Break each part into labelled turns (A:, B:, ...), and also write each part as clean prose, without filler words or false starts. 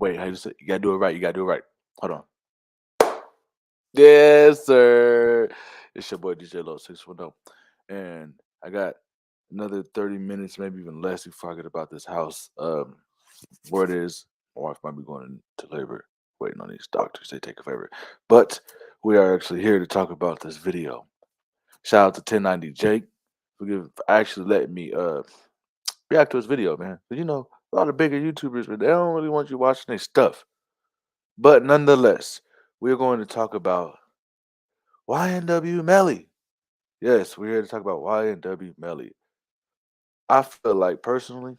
A: Wait, how you say? You gotta do it right. You gotta do it right. Hold on. Yes, sir. It's your boy DJ Low 610, and I got another 30 minutes, maybe even less, before I get about this house. Where it is, my wife might be going to labor, waiting on these doctors. They take a favor, but we are actually here to talk about this video. Shout out to 1090 Jake for actually letting me react to his video, man. 'Cause a lot of bigger YouTubers, but they don't really want you watching their stuff. But nonetheless, we're going to talk about YNW Melly. Yes, we're here to talk about YNW Melly. I feel like personally,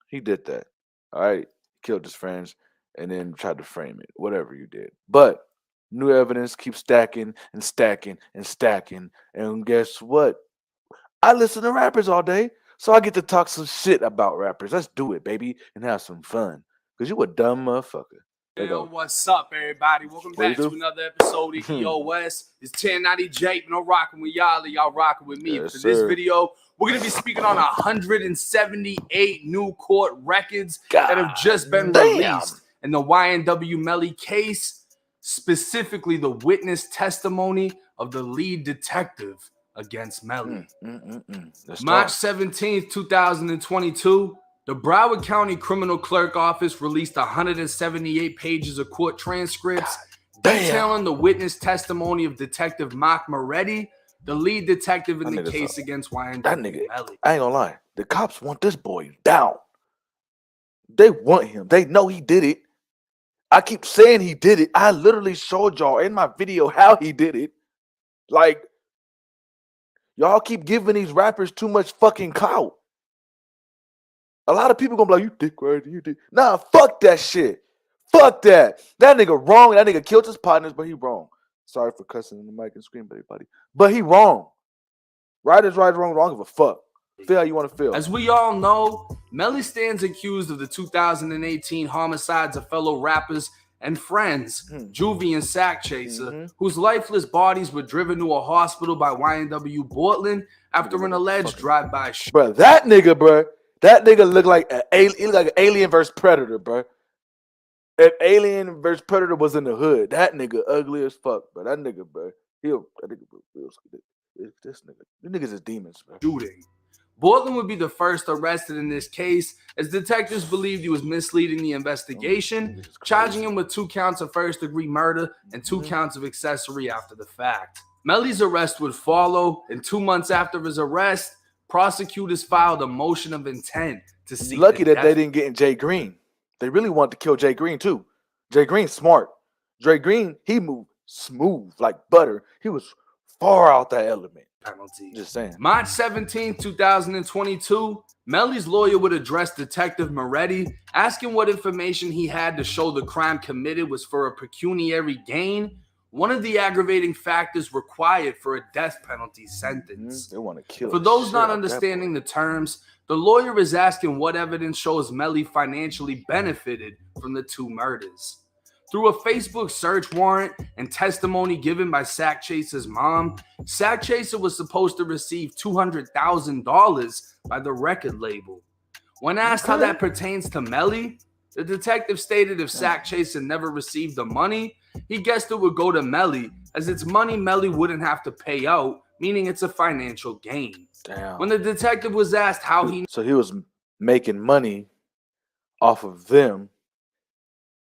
A: he did that. All right, killed his friends and then tried to frame it. Whatever you did, but new evidence keeps stacking and stacking and stacking. And guess what? I listen to rappers all day, so I get to talk some shit about rappers. Let's do it, baby, and have some fun. Cause you a dumb motherfucker.
B: Yo, what's up, everybody? Welcome back to another episode of EOS. It's 1090 Jake, and I'm rocking with y'all, and y'all rocking with me.
A: Yes,
B: For this
A: sir.
B: video, we're going to be speaking on 178 new court records that have just been released in the YNW Melly case, specifically the witness testimony of the lead detective against Melly. March 17th, 2022, the Broward County Criminal Clerk Office released 178 pages of court transcripts detailing the witness testimony of Detective Mark Moretti, the lead detective in the case against YNW Melly.
A: I ain't gonna lie. The cops want this boy down. They want him. They know he did it. I keep saying he did it. I literally showed y'all in my video how he did it. Like, y'all keep giving these rappers too much fucking clout. A lot of people gonna be like, you dick right, you dick. Nah, fuck that shit. Fuck that. That nigga wrong. That nigga killed his partners, but he wrong. Sorry for cussing in the mic and screaming at everybody. But he wrong. Right is right, wrong, wrong. Give a fuck. Feel how you want to feel.
B: As we all know, Melly stands accused of the 2018 homicides of fellow rappers and friends, Juvy and Sack Chaser, whose lifeless bodies were driven to a hospital by YNW Portland after an alleged drive-by shooting.
A: Bro, that nigga looked like an Alien versus Predator, bro. If Alien versus Predator was in the hood, that nigga ugly as fuck, bro. That nigga, bro. This niggas is demons, bro.
B: Shooting. Portland would be the first arrested in this case, as detectives believed he was misleading the investigation, charging him with 2 counts of first-degree murder and 2 counts of accessory after the fact. Melly's arrest would follow, and 2 months after his arrest, prosecutors filed a motion of intent to seek
A: Lucky
B: the
A: that they didn't get in Jay Green. They really wanted to kill Jay Green too. Jay Green's smart. Jay Green, he moved smooth like butter. He was far out that element.
B: penalty.
A: Just saying.
B: March 17, 2022, Melly's lawyer would address Detective Moretti, asking what information he had to show the crime committed was for a pecuniary gain, one of the aggravating factors required for a death penalty sentence.
A: They want to kill.
B: For those not understanding the terms, the lawyer is asking what evidence shows Melly financially benefited from the 2 murders. Through a Facebook search warrant and testimony given by Sack Chaser's mom, Sack Chaser was supposed to receive $200,000 by the record label. When asked how that pertains to Melly, the detective stated if Sack Chaser never received the money, he guessed it would go to Melly, as it's money Melly wouldn't have to pay out, meaning it's a financial gain.
A: Damn.
B: When the detective was asked how he...
A: So he was making money off of them,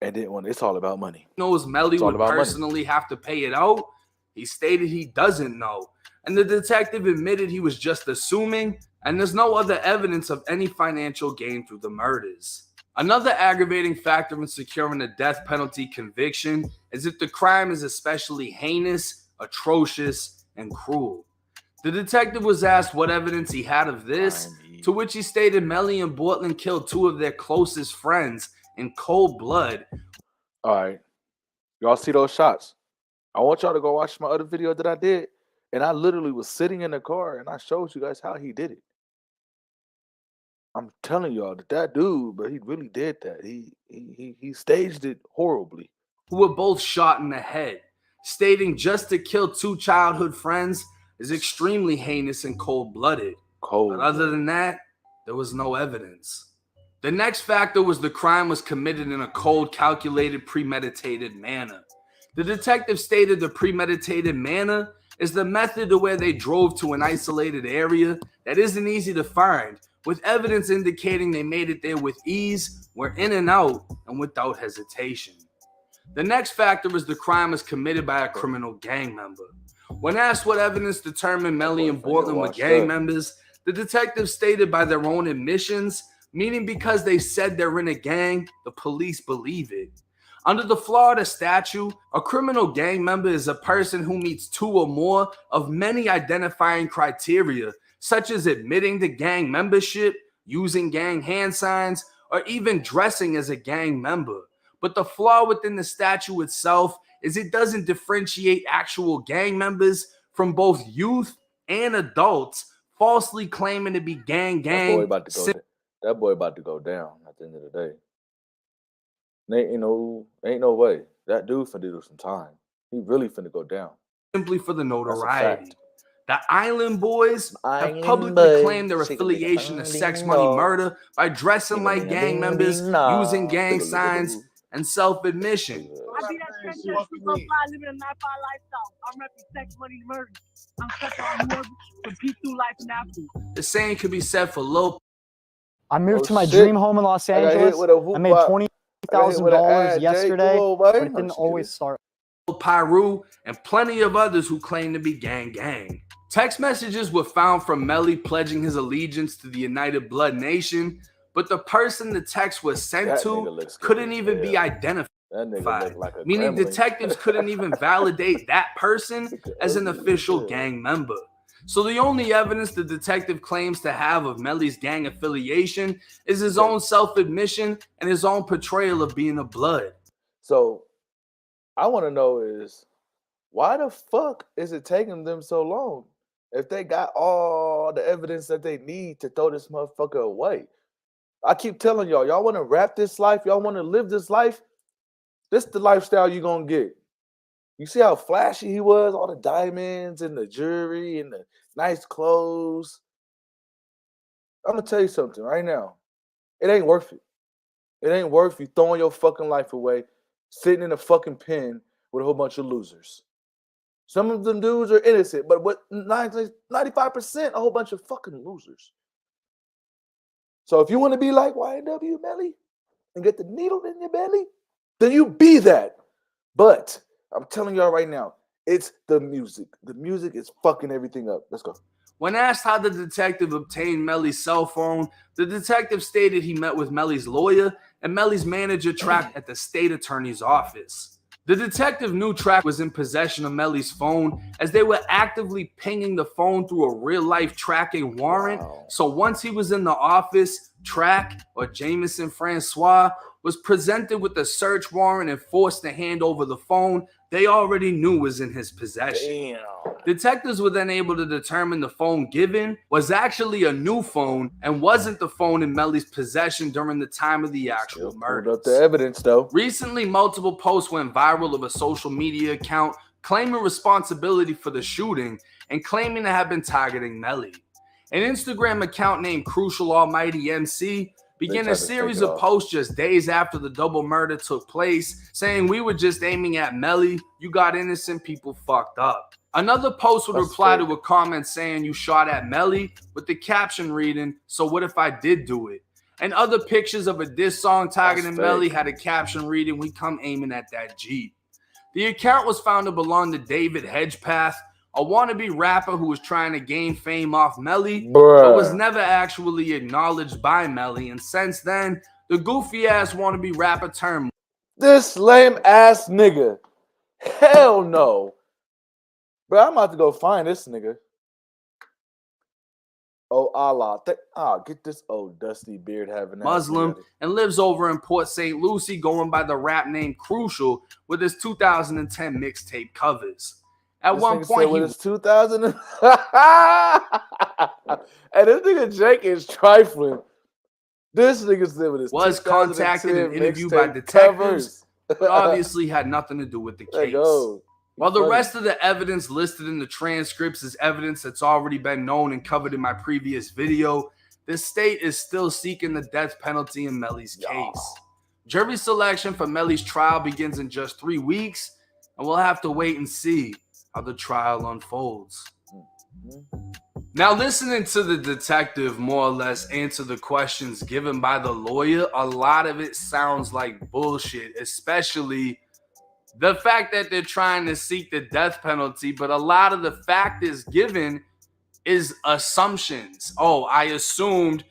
A: and then when it's all about money.
B: knows Melly would personally have to pay it out, he stated he doesn't know. And the detective admitted he was just assuming, and there's no other evidence of any financial gain through the murders. Another aggravating factor in securing a death penalty conviction is if the crime is especially heinous, atrocious, and cruel. The detective was asked what evidence he had of this, to which he stated Melly and Portland killed 2 of their closest friends in cold blood.
A: All right. Y'all see those shots? I want y'all to go watch my other video that I did. And I literally was sitting in the car and I showed you guys how he did it. I'm telling y'all that dude, but he really did that. He staged it horribly.
B: Who were both shot in the head, stating just to kill 2 childhood friends is extremely heinous and cold-blooded. But other than that, there was no evidence. The next factor was the crime was committed in a cold, calculated, premeditated manner. The detective stated the premeditated manner is the method where they drove to an isolated area that isn't easy to find, with evidence indicating they made it there with ease, were in and out, and without hesitation. The next factor is the crime was committed by a criminal gang member. When asked what evidence determined Melly and Bortland were gang members, the detective stated by their own admissions, meaning because they said they're in a gang, the police believe it. Under the Florida statute, a criminal gang member is a person who meets two or more of many identifying criteria, such as admitting to gang membership, using gang hand signs, or even dressing as a gang member. But the flaw within the statute itself is it doesn't differentiate actual gang members from both youth and adults falsely claiming to be gang.
A: That boy about to go down at the end of the day. Ain't no way. That dude finna do some time. He really finna go down.
B: Simply for the notoriety. The Island Boys have publicly claimed their affiliation to Sex Money Murder by dressing like gang members, using gang signs, and self-admission.
C: I be that living a 9-5 lifestyle. I'm repping Sex Money Murder. I'm such on compete through life and after.
B: The same could be said for Lil.
D: I moved to my dream home in Los Angeles. I made $20,000 yesterday, but it didn't always start.
B: Pyru and plenty of others who claim to be gang. Text messages were found from Melly pledging his allegiance to the United Blood Nation, but the person the text was sent to couldn't even be identified, meaning detectives couldn't even validate that person as an official gang member. So the only evidence the detective claims to have of Melly's gang affiliation is his own self-admission and his own portrayal of being a blood.
A: So I want to know is, why the fuck is it taking them so long? If they got all the evidence that they need to throw this motherfucker away. I keep telling y'all want to rap this life? Y'all want to live this life? This the lifestyle you're going to get. You see how flashy he was? All the diamonds and the jewelry and the nice clothes. I'm going to tell you something right now. It ain't worth it. It ain't worth you throwing your fucking life away, sitting in a fucking pen with a whole bunch of losers. Some of them dudes are innocent, but 95%, a whole bunch of fucking losers. So if you want to be like YNW MELLY and get the needle in your belly, then you be that. But I'm telling y'all right now, it's the music. The music is fucking everything up. Let's go.
B: When asked how the detective obtained Melly's cell phone, the detective stated he met with Melly's lawyer and Melly's manager Track at the state attorney's office. The detective knew Track was in possession of Melly's phone as they were actively pinging the phone through a real-life tracking warrant. Wow. So once he was in the office, Track, or Jameson Francois, was presented with a search warrant and forced to hand over the phone they already knew was in his possession. Damn. Detectives were then able to determine the phone given was actually a new phone and wasn't the phone in Melly's possession during the time of the actual murder.
A: Up the evidence, though.
B: Recently, multiple posts went viral of a social media account claiming responsibility for the shooting and claiming to have been targeting Melly. An Instagram account named Crucial Almighty MC began a series of posts just days after the double murder took place, saying we were just aiming at Melly, you got innocent people fucked up. Another post would reply to a comment saying you shot at Melly, with the caption reading, so what if I did do it? And other pictures of a diss song targeting Melly had a caption reading, we come aiming at that Jeep. The account was found to belong to David Hedgepath, a wannabe rapper who was trying to gain fame off Melly, but was never actually acknowledged by Melly. And since then, the goofy-ass wannabe rapper turned
A: this lame-ass nigga. Hell no. Bro, I'm about to go find this nigga. Oh, alot. Get this old dusty beard having
B: Muslim and lives over in Port St. Lucie, going by the rap name Crucial with his 2010 mixtape covers. At one point,
A: he was 2000. And this nigga Jake is trifling. This nigga said with his
B: was contacted and interviewed by detectives, but obviously had nothing to do with the case. While the rest of the evidence listed in the transcripts is evidence that's already been known and covered in my previous video, the state is still seeking the death penalty in Melly's case. Jury selection for Melly's trial begins in just 3 weeks, and we'll have to wait and see how the trial unfolds. Now, listening to the detective more or less answer the questions given by the lawyer, a lot of it sounds like bullshit, especially the fact that they're trying to seek the death penalty, but a lot of the factors given is assumptions. Oh, I assumed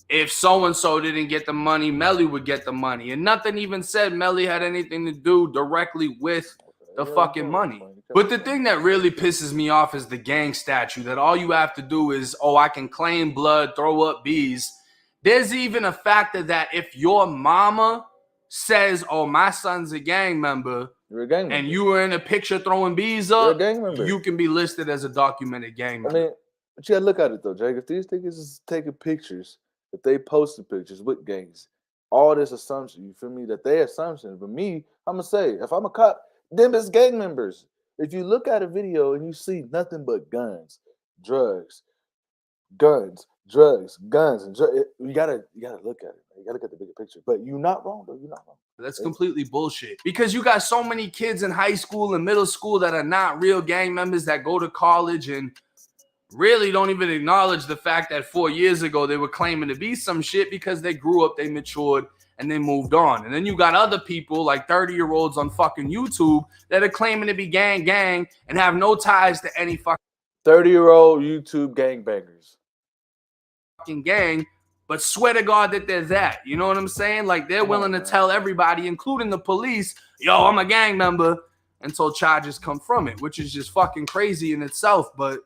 B: if so-and-so didn't get the money, Melly would get the money. And nothing even said Melly had anything to do directly with the fucking money. But the thing that really pisses me off is the gang statute, that all you have to do is, oh, I can claim blood, throw up bees. There's even a factor that if your mama says, oh, my son's a gang member, and you were in a picture throwing bees up, you can be listed as a documented gang member.
A: I mean, but you gotta look at it though, Jake. If these niggas is taking pictures, if they posted pictures with gangs, all this assumption, you feel me? That they assumptions. But me, I'm gonna say, if I'm a cop, them is gang members. If you look at a video and you see nothing but guns, drugs, and drugs, you gotta look at it. You gotta look at the bigger picture. But you're not wrong though. You're not wrong.
B: That's completely bullshit. Because you got so many kids in high school and middle school that are not real gang members that go to college and really don't even acknowledge the fact that 4 years ago they were claiming to be some shit because they grew up, they matured, and they moved on. And then you got other people like 30-year-olds on fucking YouTube that are claiming to be gang and have no ties to any fucking
A: 30-year-old YouTube gangbangers.
B: Gang, but swear to God that they're that. You know what I'm saying? Like they're willing to tell everybody, including the police, yo, I'm a gang member, until charges come from it, which is just fucking crazy in itself. But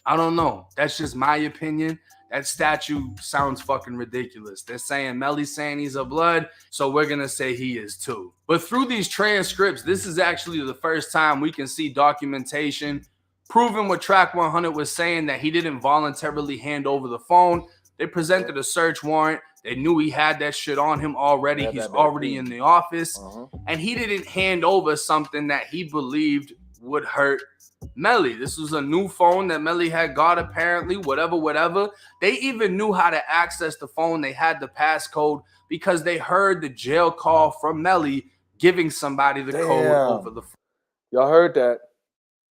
B: I don't know. That's just my opinion. That statue sounds fucking ridiculous. They're saying Melly's saying he's a blood, so we're going to say he is too. But through these transcripts, this is actually the first time we can see documentation proving what Track 100 was saying, that he didn't voluntarily hand over the phone. They presented a search warrant. They knew he had that shit on him already. He's already in the office. And he didn't hand over something that he believed would hurt Melly. This was a new phone that Melly had got, apparently, whatever. They even knew how to access the phone. They had the passcode because they heard the jail call from Melly giving somebody the code over the phone.
A: Y'all heard that?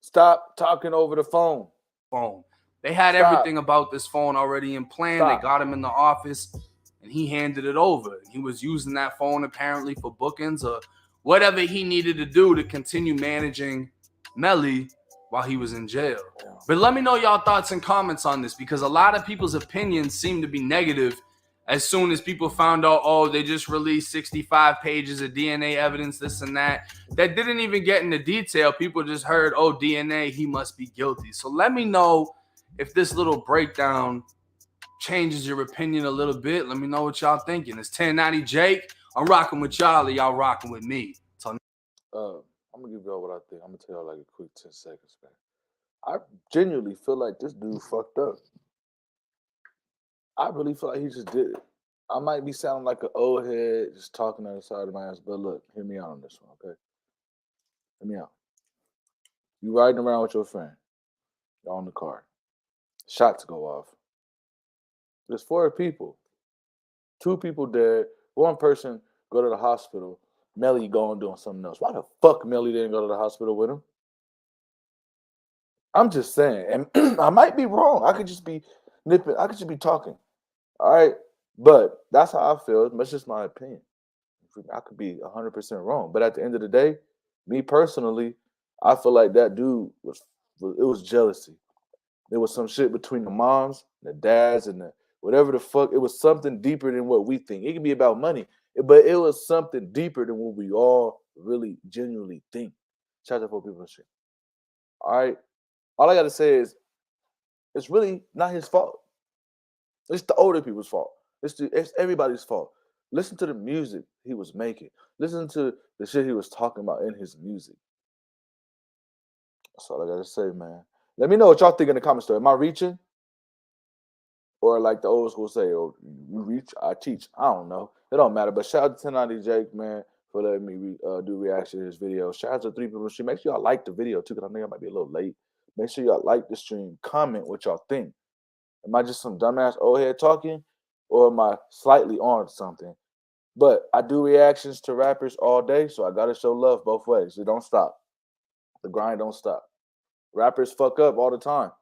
A: Stop talking over the phone.
B: They had everything about this phone already in plan. They got him in the office, and he handed it over. He was using that phone apparently for bookings or whatever he needed to do to continue managing Melly while he was in jail. But let me know y'all thoughts and comments on this, because a lot of people's opinions seem to be negative as soon as people found out, oh, they just released 65 pages of DNA evidence, this and that. That didn't even get into detail. People just heard, oh, DNA, he must be guilty. So let me know if this little breakdown changes your opinion a little bit. Let me know what y'all thinking. It's 1090 Jake. I'm rocking with y'all, y'all rocking with me.
A: I'm going to give y'all what I think. I'm going to tell y'all like a quick 10 seconds, man. I genuinely feel like this dude fucked up. I really feel like he just did it. I might be sounding like an old head, just talking on the side of my ass, but look, hear me out on this one, okay? Hear me out. You riding around with your friend. Y'all in the car. Shots go off. There's 4 people. 2 people dead. 1 person go to the hospital. Melly going doing something else. Why the fuck Melly didn't go to the hospital with him? I'm just saying. And I might be wrong. I could just be nipping. I could just be talking. All right? But that's how I feel. That's just my opinion. I could be 100% wrong. But at the end of the day, me personally, I feel like that dude was jealousy. There was some shit between the moms, the dads, and the whatever the fuck. It was something deeper than what we think. It can be about money, but it was something deeper than what we all really genuinely think. Shout out for people and shit. All right? All I got to say is it's really not his fault. It's the older people's fault. It's everybody's fault. Listen to the music he was making. Listen to the shit he was talking about in his music. That's all I got to say, man. Let me know what y'all think in the comments. Am I reaching? Or like the old school say, oh, you reach, I teach. I don't know. It don't matter. But shout out to 1090 Jake, man, for letting me do reaction to his video. Shout out to 3 people. Make sure y'all like the video, too, because I think I might be a little late. Make sure y'all like the stream. Comment what y'all think. Am I just some dumbass old head talking, or am I slightly on something? But I do reactions to rappers all day, so I gotta show love both ways. It don't stop. The grind don't stop. Rappers fuck up all the time.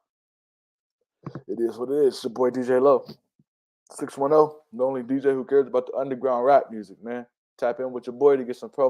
A: It is what it is. It's your boy DJ Low. 610, the only DJ who cares about the underground rap music, man. Tap in with your boy to get some pro.